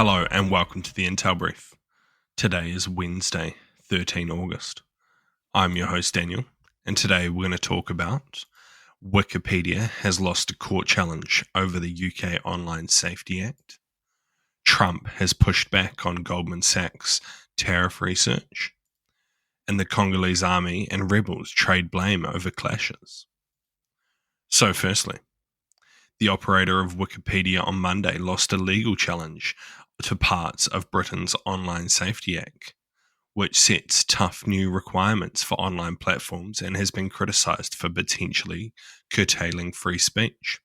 Hello and welcome to the Intel Brief. Today is Wednesday, 13 August. I'm your host Daniel, and today we're going to talk about Wikipedia has lost a court challenge over the UK Online Safety Act. Trump has pushed back on Goldman Sachs tariff research, and the Congolese army and rebels trade blame over clashes. So firstly, the operator of Wikipedia on Monday lost a legal challenge to parts of Britain's Online Safety Act, which sets tough new requirements for online platforms and has been criticised for potentially curtailing free speech.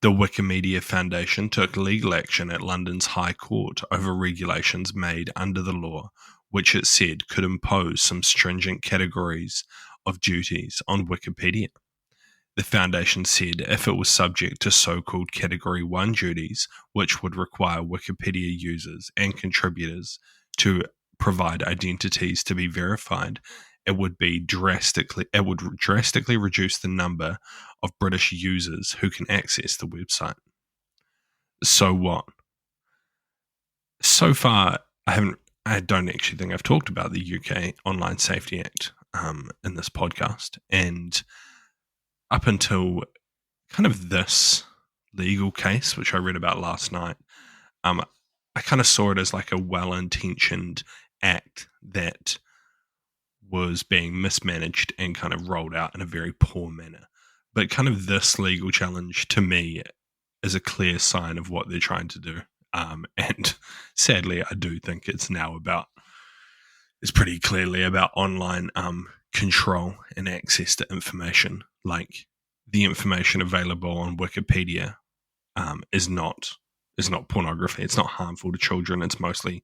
The Wikimedia Foundation took legal action at London's High Court over regulations made under the law, which it said could impose some stringent categories of duties on Wikipedia. The foundation said if it was subject to so-called Category 1 duties, which would require Wikipedia users and contributors to provide identities to be verified, it would drastically reduce the number of British users who can access the website. So what? So far, I don't actually think I've talked about the UK Online Safety Act in this podcast, and up until kind of this legal case, which I read about last night, I kind of saw it as like a well-intentioned act that was being mismanaged and kind of rolled out in a very poor manner. But kind of this legal challenge to me is a clear sign of what they're trying to do. And sadly, I do think it's pretty clearly about online control and access to information. Like, the information available on Wikipedia is not pornography. It's not harmful to children. It's mostly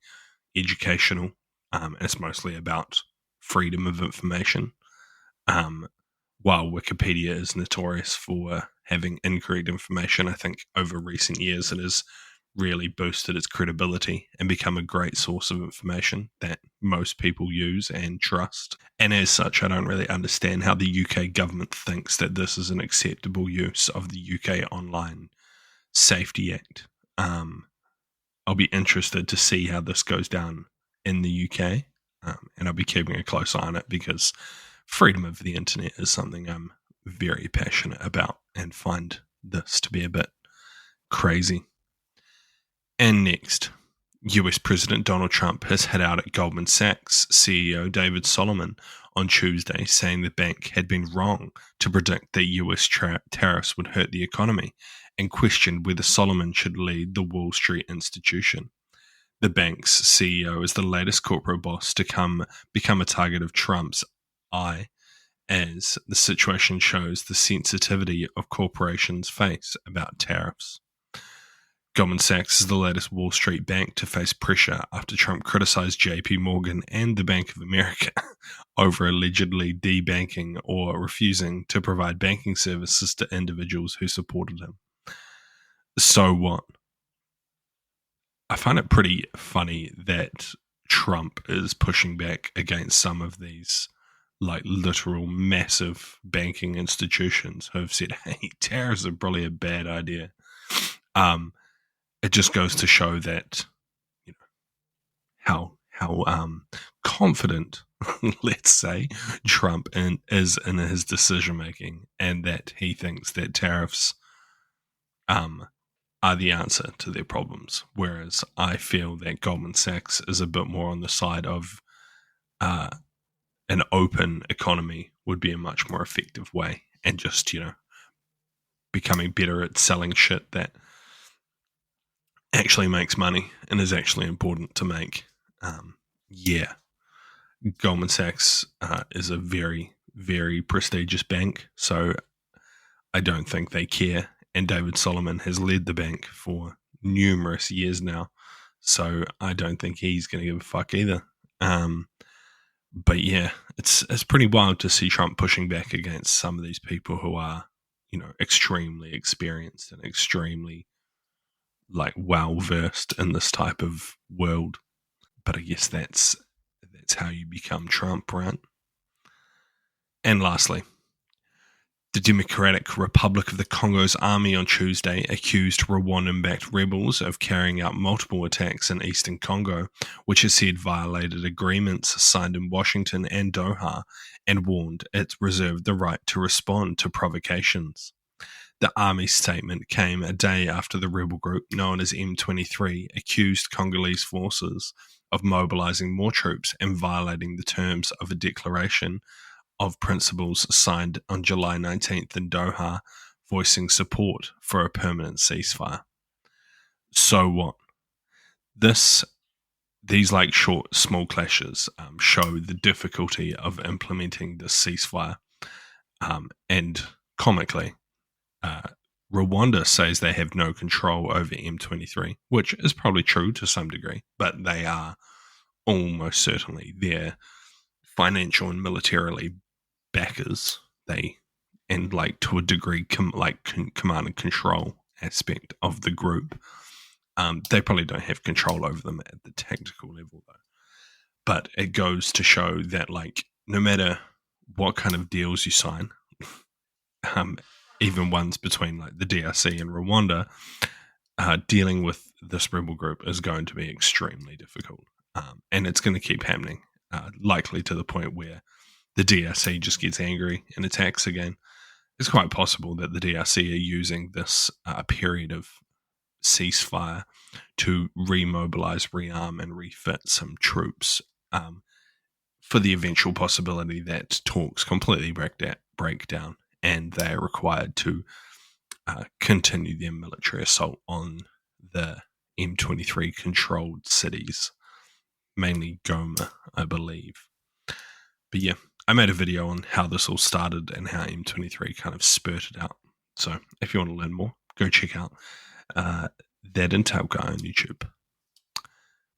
educational, and it's mostly about freedom of information. While Wikipedia is notorious for having incorrect information, I think over recent years it has really boosted its credibility and become a great source of information that most people use and trust. And as such, I don't really understand how the UK government thinks that this is an acceptable use of the UK Online Safety Act. I'll be interested to see how this goes down in the UK, and I'll be keeping a close eye on it because freedom of the internet is something I'm very passionate about and find this to be a bit crazy. And next, US President Donald Trump has hit out at Goldman Sachs CEO David Solomon on Tuesday, saying the bank had been wrong to predict that US tariffs would hurt the economy, and questioned whether Solomon should lead the Wall Street institution. The bank's CEO is the latest corporate boss to become a target of Trump's eye, as the situation shows the sensitivity of corporations face about tariffs. Goldman Sachs is the latest Wall Street bank to face pressure after Trump criticized JP Morgan and the Bank of America over allegedly debanking or refusing to provide banking services to individuals who supported him. So what? I find it pretty funny that Trump is pushing back against some of these like literal massive banking institutions who have said, hey, tariffs are probably a bad idea. It just goes to show that, you know, how confident, let's say, Trump is in his decision making, and that he thinks that tariffs are the answer to their problems. Whereas I feel that Goldman Sachs is a bit more on the side of an open economy would be a much more effective way, and just, becoming better at selling shit that actually makes money and is actually important to make. Goldman Sachs is a very, very prestigious bank, so I don't think they care. And David Solomon has led the bank for numerous years now, so I don't think he's going to give a fuck either. But yeah, it's pretty wild to see Trump pushing back against some of these people who are, extremely experienced and extremely well versed in this type of world. But I guess that's how you become Trump, right? And lastly, The Democratic Republic of the Congo's army on Tuesday accused Rwandan-backed rebels of carrying out multiple attacks in eastern Congo, which it said violated agreements signed in Washington and Doha, and warned it reserved the right to respond to provocations. The army statement came a day after the rebel group known as M23 accused Congolese forces of mobilizing more troops and violating the terms of a declaration of principles signed on July 19th in Doha, voicing support for a permanent ceasefire. So what? These like short, small clashes show the difficulty of implementing this ceasefire. And comically, Rwanda says they have no control over M23, which is probably true to some degree, but they are almost certainly their financial and militarily backers. And like to a degree, command and control aspect of the group. They probably don't have control over them at the tactical level, though. But it goes to show that, like, no matter what kind of deals you sign, even ones between like the DRC and Rwanda, dealing with this rebel group is going to be extremely difficult, and it's going to keep happening, likely to the point where the DRC just gets angry and attacks again. It's quite possible that the DRC are using this period of ceasefire to remobilize, rearm, and refit some troops, for the eventual possibility that talks completely break down and they are required to continue their military assault on the M23 controlled cities, mainly Goma, I believe. But yeah, I made a video on how this all started and how M23 kind of spurted out. So if you want to learn more, go check out that Intel guy on YouTube.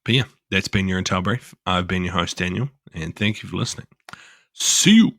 But yeah, that's been your Intel Brief. I've been your host, Daniel, and thank you for listening. See you.